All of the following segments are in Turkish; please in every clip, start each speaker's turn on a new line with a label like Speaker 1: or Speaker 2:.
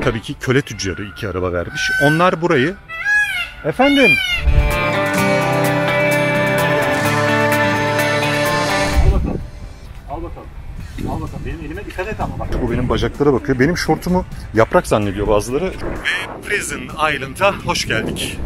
Speaker 1: tabii ki köle tüccarı 2 araba vermiş. Onlar burayı... Efendim? Al bakalım. Al bakalım. Benim elime dikkat et ama bak. Bu benim bacaklara bakıyor. Benim şortumu yaprak zannediyor bazıları. Ve Prison Island'a hoş geldik.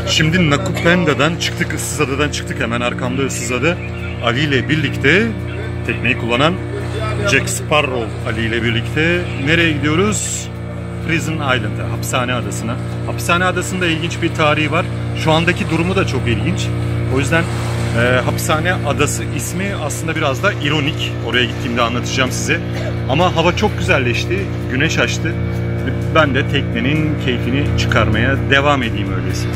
Speaker 1: Şimdi Nakupenda'dan çıktık, Issızada'dan çıktık. Hemen arkamda Issızada. Ali ile birlikte, tekneyi kullanan Jack Sparrow Ali ile birlikte nereye gidiyoruz? Prison Island'a, Hapishane Adası'na. Hapishane Adası'nda ilginç bir tarihi var. Şu andaki durumu da çok ilginç. O yüzden Hapishane Adası ismi aslında biraz da ironik. Oraya gittiğimde anlatacağım size. Ama hava çok güzelleşti, güneş açtı. Ben de teknenin keyfini çıkarmaya devam edeyim öyleyse.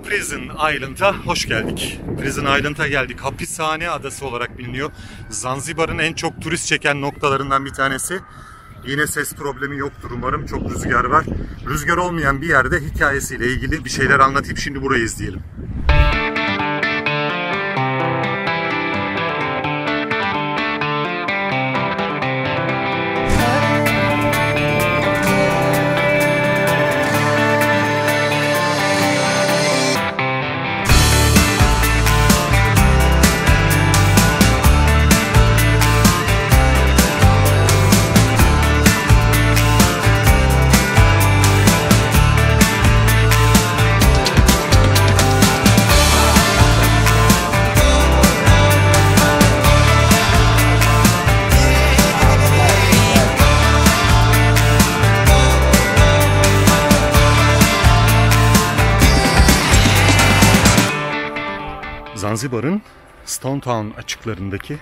Speaker 1: Prison Island'a hoş geldik. Prison Island'a geldik. Hapishane Adası olarak biliniyor. Zanzibar'ın en çok turist çeken noktalarından bir tanesi. Yine ses problemi yoktur umarım. Çok rüzgar var. Rüzgar olmayan bir yerde hikayesiyle ilgili bir şeyler anlatayım. Şimdi burayı izleyelim. Zanzibar'ın Stone Town açıklarındaki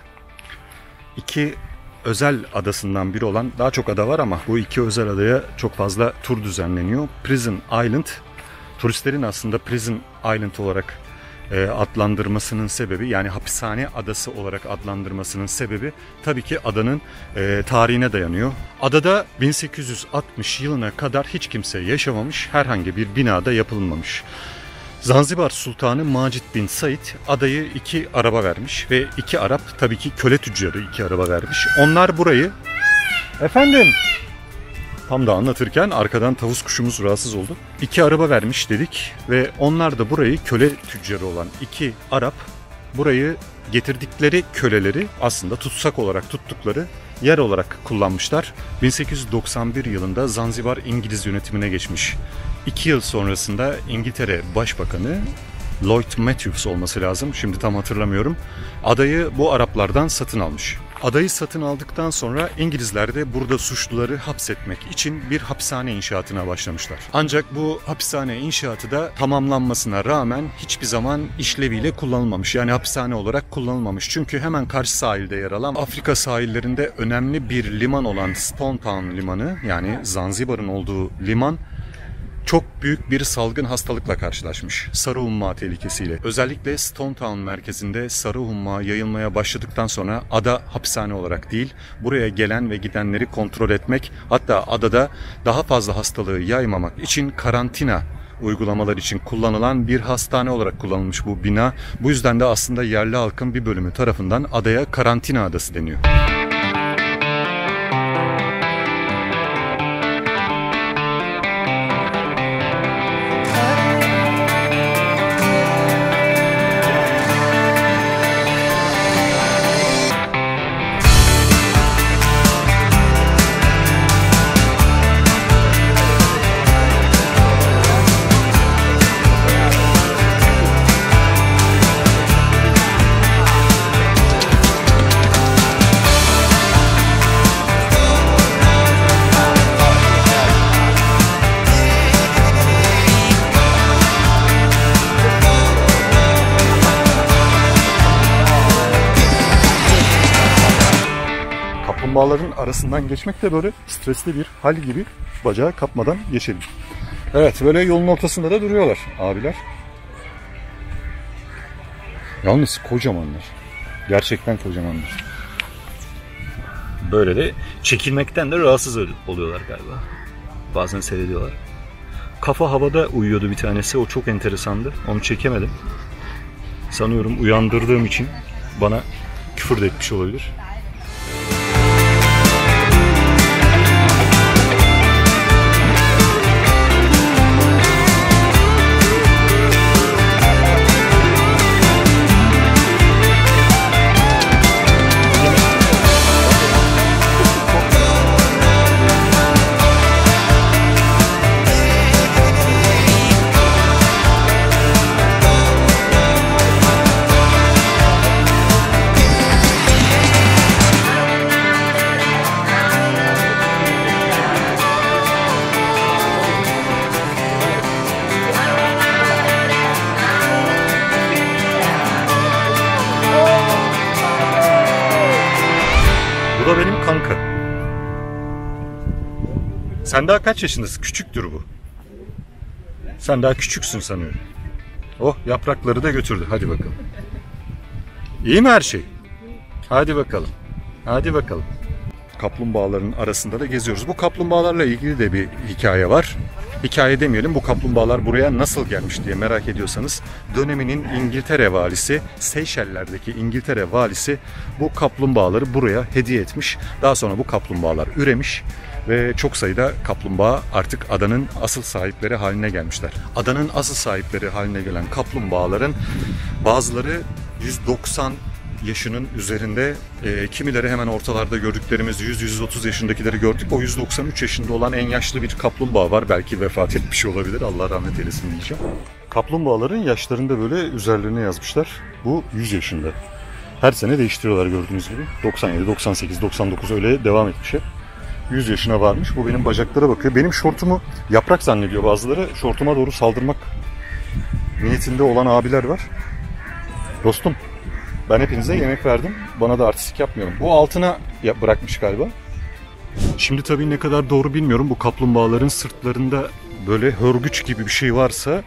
Speaker 1: 2 özel adasından biri olan, daha çok ada var ama bu 2 özel adaya çok fazla tur düzenleniyor. Prison Island, turistlerin aslında Prison Island olarak adlandırmasının sebebi, yani hapishane adası olarak adlandırmasının sebebi tabii ki adanın tarihine dayanıyor. Adada 1860 yılına kadar hiç kimse yaşamamış, herhangi bir binada yapılmamış. Zanzibar Sultanı Macit bin Said adayı 2 araba vermiş ve 2 Arap, tabii ki köle tüccarı 2 araba vermiş. Onlar burayı... Efendim? Tam da anlatırken arkadan tavus kuşumuz rahatsız oldu. 2 araba vermiş dedik ve onlar da burayı, köle tüccarı olan 2 Arap, burayı getirdikleri köleleri aslında tutsak olarak tuttukları yer olarak kullanmışlar. 1891 yılında Zanzibar İngiliz yönetimine geçmiş. 2 yıl sonrasında İngiltere Başbakanı Lloyd Matthews olması lazım, şimdi tam hatırlamıyorum, adayı bu Araplardan satın almış. Adayı satın aldıktan sonra İngilizler de burada suçluları hapsetmek için bir hapishane inşaatına başlamışlar. Ancak bu hapishane inşaatı da tamamlanmasına rağmen hiçbir zaman işleviyle kullanılmamış. Yani hapishane olarak kullanılmamış. Çünkü hemen karşı sahilde yer alan, Afrika sahillerinde önemli bir liman olan Stone Town limanı, yani Zanzibar'ın olduğu liman, çok büyük bir salgın hastalıkla karşılaşmış. Sarı humma tehlikesiyle. Özellikle Stone Town merkezinde sarı humma yayılmaya başladıktan sonra ada hapishane olarak değil, buraya gelen ve gidenleri kontrol etmek, hatta adada daha fazla hastalığı yaymamak için karantina uygulamalar için kullanılan bir hastane olarak kullanılmış bu bina. Bu yüzden de aslında yerli halkın bir bölümü tarafından adaya karantina adası deniyor. Kaplumbağaların arasından geçmek de böyle stresli bir hal gibi, bacağı kapmadan geçelim. Evet, böyle yolun ortasında da duruyorlar abiler. Yalnız kocamanlar. Gerçekten kocamanlar.
Speaker 2: Böyle de çekilmekten de rahatsız oluyorlar galiba. Bazen seyrediyorlar. Kafa havada uyuyordu bir tanesi. O çok enteresandı. Onu çekemedim. Sanıyorum uyandırdığım için bana küfür de etmiş olabilir.
Speaker 1: Bu da benim kanka. Sen daha kaç yaşındasın? Küçüktür bu. Sen daha küçüksün sanıyorum. Oh, yaprakları da götürdü. Hadi bakalım. İyi mi her şey? Hadi bakalım. Hadi bakalım. Kaplumbağaların arasında da geziyoruz. Bu kaplumbağalarla ilgili de bir hikaye var. Hikaye demeyelim, bu kaplumbağalar buraya nasıl gelmiş diye merak ediyorsanız, döneminin İngiltere valisi, Seyşeller'deki İngiltere valisi bu kaplumbağaları buraya hediye etmiş. Daha sonra bu kaplumbağalar üremiş ve çok sayıda kaplumbağa artık adanın asıl sahipleri haline gelmişler. Adanın asıl sahipleri haline gelen kaplumbağaların bazıları 190 yaşının üzerinde, kimileri hemen ortalarda gördüklerimiz 100-130 yaşındakileri gördük. O 193 yaşında olan en yaşlı bir kaplumbağa var. Belki vefat etmiş olabilir. Allah rahmet eylesin diyeceğim. Kaplumbağaların yaşlarında böyle üzerlerine yazmışlar. Bu 100 yaşında. Her sene değiştiriyorlar gördüğünüz gibi. 97, 98, 99 öyle devam etmiş hep. 100 yaşına varmış. Bu benim bacaklara bakıyor. Benim şortumu yaprak zannediyor bazıları. Şortuma doğru saldırmak niyetinde olan abiler var. Dostum, ben hepinize yemek verdim. Bana da artistik yapmıyorum. Bu altına bırakmış galiba. Şimdi tabii ne kadar doğru bilmiyorum. Bu kaplumbağaların sırtlarında böyle hörgüç gibi bir şey varsa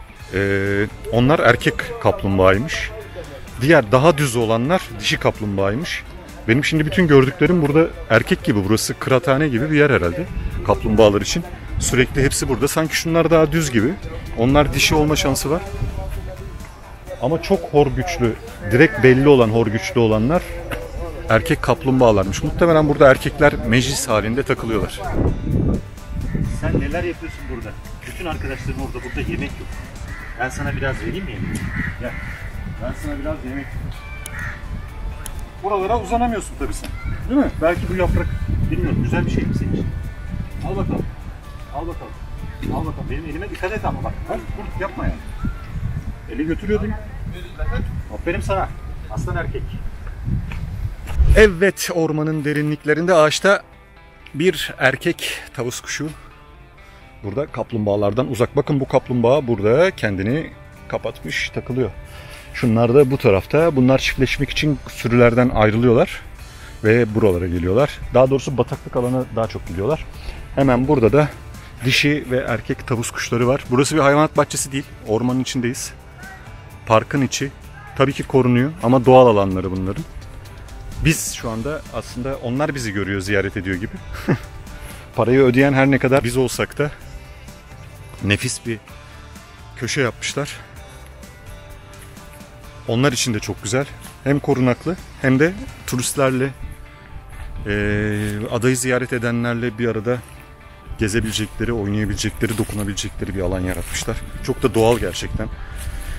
Speaker 1: onlar erkek kaplumbağaymış. Diğer daha düz olanlar dişi kaplumbağaymış. Benim şimdi bütün gördüklerim burada erkek gibi. Burası kıraathane gibi bir yer herhalde kaplumbağalar için. Sürekli hepsi burada. Sanki şunlar daha düz gibi. Onlar dişi olma şansı var. Ama çok hor güçlü, direkt belli olan hor güçlü olanlar erkek kaplumbağalarmış. Muhtemelen burada erkekler meclis halinde takılıyorlar.
Speaker 2: Sen neler yapıyorsun burada? Bütün arkadaşların orada, burada yemek yok. Ben sana biraz vereyim mi yemek?
Speaker 1: Gel. Ben sana biraz yemek vereyim. Buralara uzanamıyorsun tabii sen. Değil mi? Belki bu yaprak,
Speaker 2: Bilmiyorum, güzel bir şey mi senin için?
Speaker 1: al bakalım. Al bakalım. Al bakalım.
Speaker 2: Benim elime dikkat et ama bak.
Speaker 1: Kurt yapma yani. Eli götürüyordun.
Speaker 2: Aferin sana. Aslan erkek.
Speaker 1: Evet, ormanın derinliklerinde ağaçta bir erkek tavus kuşu. Burada kaplumbağalardan uzak. Bakın bu kaplumbağa burada kendini kapatmış, takılıyor. Şunlar da bu tarafta. Bunlar çiftleşmek için sürülerden ayrılıyorlar ve buralara geliyorlar. Daha doğrusu bataklık alana daha çok gidiyorlar. Hemen burada da dişi ve erkek tavus kuşları var. Burası bir hayvanat bahçesi değil. Ormanın içindeyiz. Parkın içi. Tabii ki korunuyor ama doğal alanları bunların. Biz şu anda aslında onlar bizi görüyor, ziyaret ediyor gibi. Parayı ödeyen her ne kadar biz olsak da nefis bir köşe yapmışlar. Onlar için de çok güzel. Hem korunaklı hem de turistlerle, adayı ziyaret edenlerle bir arada gezebilecekleri, oynayabilecekleri, dokunabilecekleri bir alan yaratmışlar. Çok da doğal gerçekten.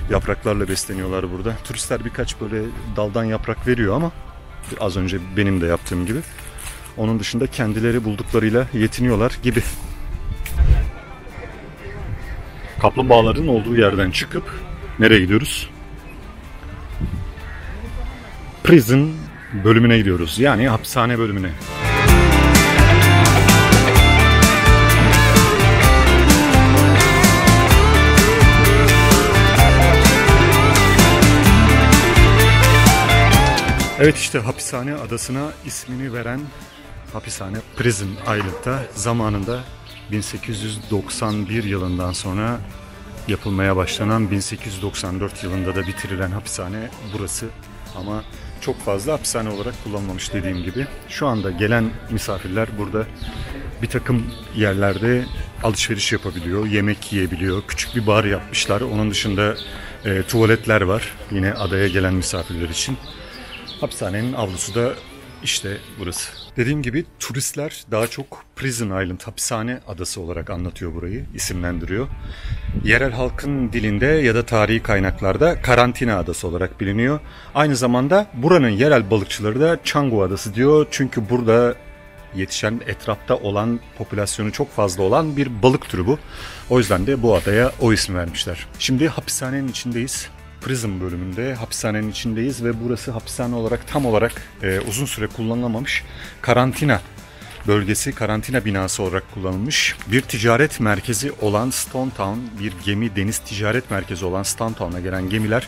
Speaker 1: Yapraklarla besleniyorlar burada. Turistler birkaç böyle daldan yaprak veriyor ama az önce benim de yaptığım gibi. Onun dışında kendileri bulduklarıyla yetiniyorlar gibi. Kaplumbağaların olduğu yerden çıkıp nereye gidiyoruz? Prison bölümüne gidiyoruz. Yani hapishane bölümüne. Evet, işte hapishane adasına ismini veren hapishane Prison Island'da zamanında 1891 yılından sonra yapılmaya başlanan, 1894 yılında da bitirilen hapishane burası. Ama çok fazla hapishane olarak kullanılmamış dediğim gibi. Şu anda gelen misafirler burada bir takım yerlerde alışveriş yapabiliyor, yemek yiyebiliyor. Küçük bir bar yapmışlar. Onun dışında tuvaletler var yine adaya gelen misafirler için. Hapishanenin avlusu da işte burası. Dediğim gibi turistler daha çok Prison Island, hapishane adası olarak anlatıyor burayı, isimlendiriyor. Yerel halkın dilinde ya da tarihi kaynaklarda karantina adası olarak biliniyor. Aynı zamanda buranın yerel balıkçıları da Canggu Adası diyor. Çünkü burada yetişen, etrafta olan, popülasyonu çok fazla olan bir balık türü bu. O yüzden de bu adaya o ismi vermişler. Şimdi hapishanenin içindeyiz. Prison bölümünde hapishanenin içindeyiz ve burası hapishane olarak tam olarak uzun süre kullanılamamış karantina bölgesi, karantina binası olarak kullanılmış. Bir ticaret merkezi olan Stone Town, bir gemi deniz ticaret merkezi olan Stone Town'a gelen gemiler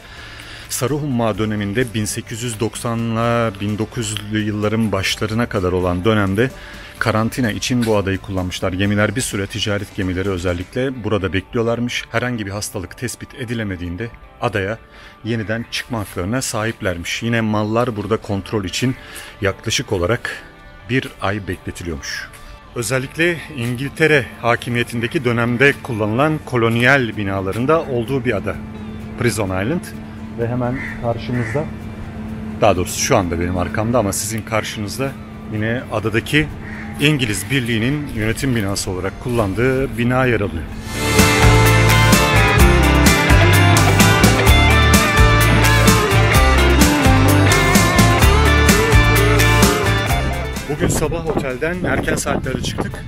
Speaker 1: Sarı Humma döneminde 1890'la 1900'lü yılların başlarına kadar olan dönemde karantina için bu adayı kullanmışlar. Gemiler bir süre, ticaret gemileri özellikle burada bekliyorlarmış. Herhangi bir hastalık tespit edilemediğinde adaya yeniden çıkma haklarına sahiplermiş. Yine mallar burada kontrol için yaklaşık olarak bir ay bekletiliyormuş. Özellikle İngiltere hakimiyetindeki dönemde kullanılan kolonyal binalarında olduğu bir ada Prison Island. Ve hemen karşımızda, daha doğrusu şu anda benim arkamda ama sizin karşınızda yine adadaki İngiliz Birliği'nin yönetim binası olarak kullandığı bina yer alıyor. Bugün sabah otelden erken saatlerde çıktık.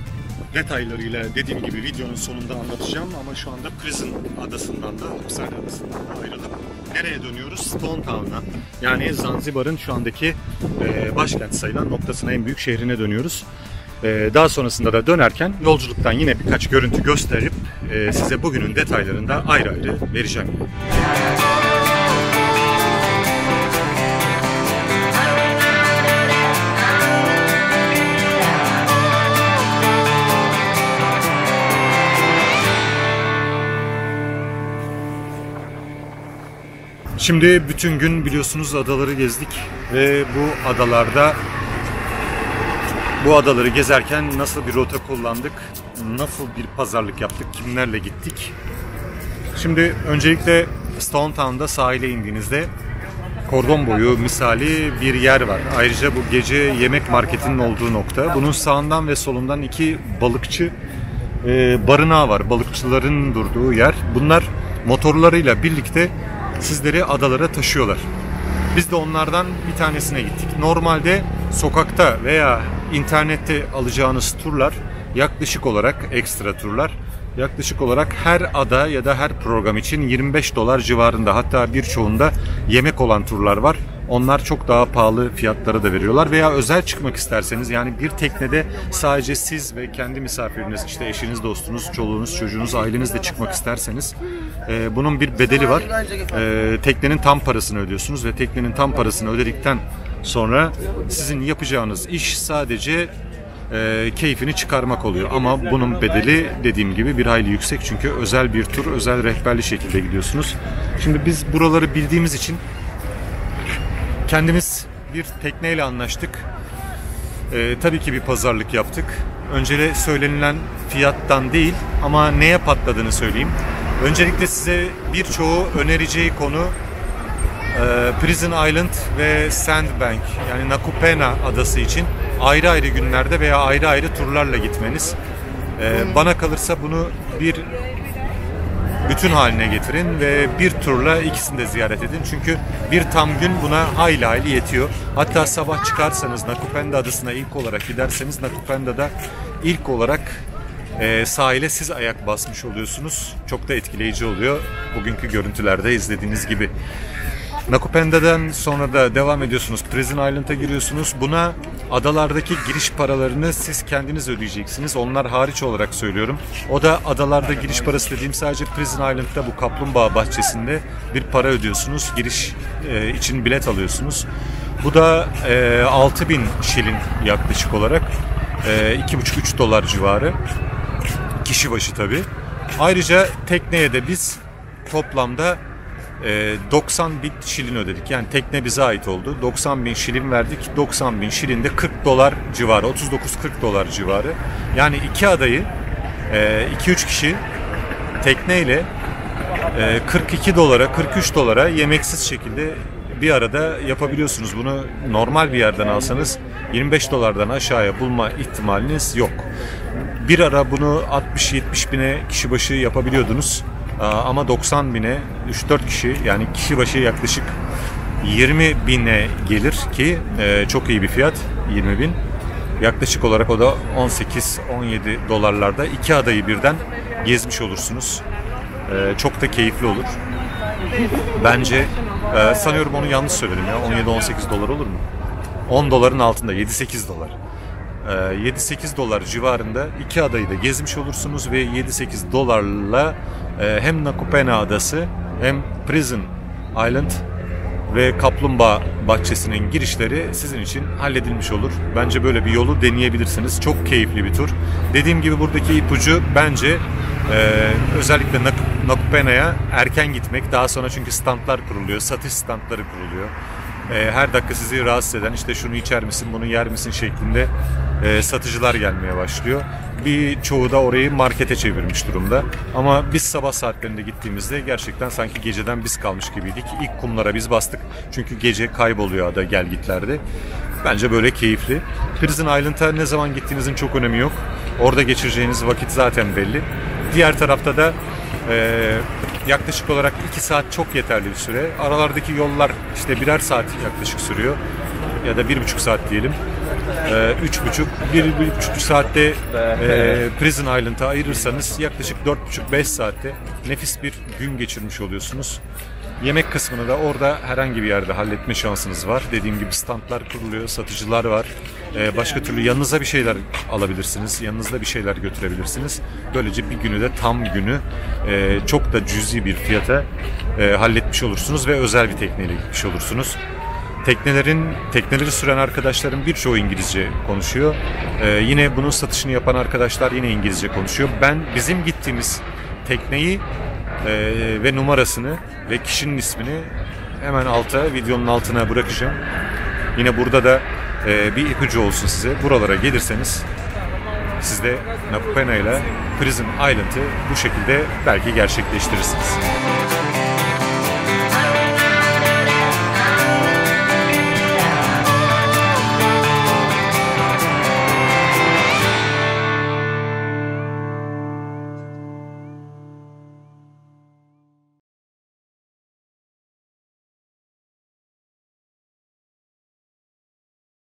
Speaker 1: Detaylarıyla dediğim gibi videonun sonunda anlatacağım ama şu anda Prison adasından da, hapishane adasından da ayrılıp nereye dönüyoruz? Stone Town'a. Yani Zanzibar'ın şu andaki başkent sayılan noktasına, en büyük şehrine dönüyoruz. Daha sonrasında da dönerken yolculuktan yine birkaç görüntü gösterip size bugünün detaylarını da ayrı ayrı vereceğim. Şimdi bütün gün biliyorsunuz adaları gezdik ve bu adaları gezerken nasıl bir rota kullandık, nasıl bir pazarlık yaptık, kimlerle gittik. Şimdi öncelikle Stone Town'da sahile indiğinizde kordon boyu misali bir yer var. Ayrıca bu gece yemek marketinin olduğu nokta. Bunun sağından ve solundan iki balıkçı barınağı var. Balıkçıların durduğu yer. Bunlar motorlarıyla birlikte sizleri adalara taşıyorlar. Biz de onlardan bir tanesine gittik. Normalde sokakta veya internette alacağınız turlar yaklaşık olarak, ekstra turlar yaklaşık olarak her ada ya da her program için $25 civarında, hatta birçoğunda yemek olan turlar var. Onlar çok daha pahalı fiyatlara da veriyorlar. Veya özel çıkmak isterseniz, yani bir teknede sadece siz ve kendi misafiriniz, işte eşiniz, dostunuz, çoluğunuz, çocuğunuz, ailenizle çıkmak isterseniz bunun bir bedeli var. Teknenin tam parasını ödüyorsunuz ve teknenin tam parasını ödedikten sonra sizin yapacağınız iş sadece keyfini çıkarmak oluyor. Ama bunun bedeli dediğim gibi bir hayli yüksek, çünkü özel bir tur, özel rehberli şekilde gidiyorsunuz. Şimdi biz buraları bildiğimiz için kendimiz bir tekneyle anlaştık. Tabii ki bir pazarlık yaptık. Öncele söylenilen fiyattan değil ama neye patladığını söyleyeyim. Öncelikle size birçoğu önereceği konu Prison Island ve Sandbank, yani Nakupena adası için ayrı ayrı günlerde veya ayrı ayrı turlarla gitmeniz. Bana kalırsa bunu bir bütün haline getirin ve bir turla ikisini de ziyaret edin. Çünkü bir tam gün buna hayli hayli yetiyor. Hatta sabah çıkarsanız Nakupenda adasına ilk olarak giderseniz, Nakupenda'da ilk olarak sahile siz ayak basmış oluyorsunuz. Çok da etkileyici oluyor. Bugünkü görüntülerde izlediğiniz gibi. Nakupenda'dan sonra da devam ediyorsunuz. Prison Island'a giriyorsunuz. Buna adalardaki giriş paralarını siz kendiniz ödeyeceksiniz. Onlar hariç olarak söylüyorum. O da adalarda giriş parası dediğim sadece Prison Island'da bu kaplumbağa bahçesinde bir para ödüyorsunuz. Giriş için bilet alıyorsunuz. Bu da 6.000 şilin yaklaşık olarak. 2,5-3 dolar civarı. Kişi başı tabii. Ayrıca tekneye de biz toplamda 90.000 şilin ödedik. Yani tekne bize ait oldu. 90.000 şilin verdik. 90.000 şilin de 40 dolar civarı. 39-40 dolar civarı. Yani iki adayı 2-3 kişi tekneyle 42 dolara, 43 dolara yemeksiz şekilde bir arada yapabiliyorsunuz. Bunu normal bir yerden alsanız 25 dolardan aşağıya bulma ihtimaliniz yok. Bir ara bunu 60-70 bine kişi başı yapabiliyordunuz. Ama 90 bine 3-4 kişi, yani kişi başı yaklaşık 20 bine gelir ki çok iyi bir fiyat, 20 bin. Yaklaşık olarak o da 18-17 dolarlarda iki adayı birden gezmiş olursunuz. Çok da keyifli olur. Bence sanıyorum onu yanlış söyledim ya, 17-18 dolar olur mu? 10 doların altında, 7-8 dolar. 7-8 dolar civarında iki adayı da gezmiş olursunuz ve 7-8 dolarla hem Nakupena adası hem Prison Island ve Kaplumbağa bahçesinin girişleri sizin için halledilmiş olur. Bence böyle bir yolu deneyebilirsiniz. Çok keyifli bir tur. Dediğim gibi buradaki ipucu bence özellikle Nakupena'ya erken gitmek. Daha sonra çünkü standlar kuruluyor, satış standları kuruluyor. Her dakika sizi rahatsız eden, işte şunu içer misin, bunu yer misin şeklinde satıcılar gelmeye başlıyor. Birçoğu da orayı markete çevirmiş durumda. Ama biz sabah saatlerinde gittiğimizde gerçekten sanki geceden biz kalmış gibiydik. İlk kumlara biz bastık. Çünkü gece kayboluyor ada gelgitlerde. Bence böyle keyifli. Prison Island'a ne zaman gittiğinizin çok önemi yok. Orada geçireceğiniz vakit zaten belli. Diğer tarafta da yaklaşık olarak 2 saat çok yeterli bir süre. Aralardaki yollar işte birer saat yaklaşık sürüyor. Ya da 1,5 saat diyelim. 1,5 saatte Prison Island'a ayırırsanız yaklaşık 4,5-5 saatte nefis bir gün geçirmiş oluyorsunuz. Yemek kısmını da orada herhangi bir yerde halletme şansınız var. Dediğim gibi standlar kuruluyor, satıcılar var. Başka türlü yanınıza bir şeyler alabilirsiniz, yanınızda bir şeyler götürebilirsiniz. Böylece bir günü de tam günü çok da cüzi bir fiyata halletmiş olursunuz ve özel bir tekneyle gitmiş olursunuz. Tekneleri süren arkadaşlarım birçoğu İngilizce konuşuyor. Yine bunun satışını yapan arkadaşlar yine İngilizce konuşuyor. Ben bizim gittiğimiz tekneyi ve numarasını ve kişinin ismini hemen videonun altına bırakacağım. Yine burada da bir ipucu olsun size. Buralara gelirseniz siz de Nakupena ile Prison Island'ı bu şekilde belki gerçekleştirirsiniz.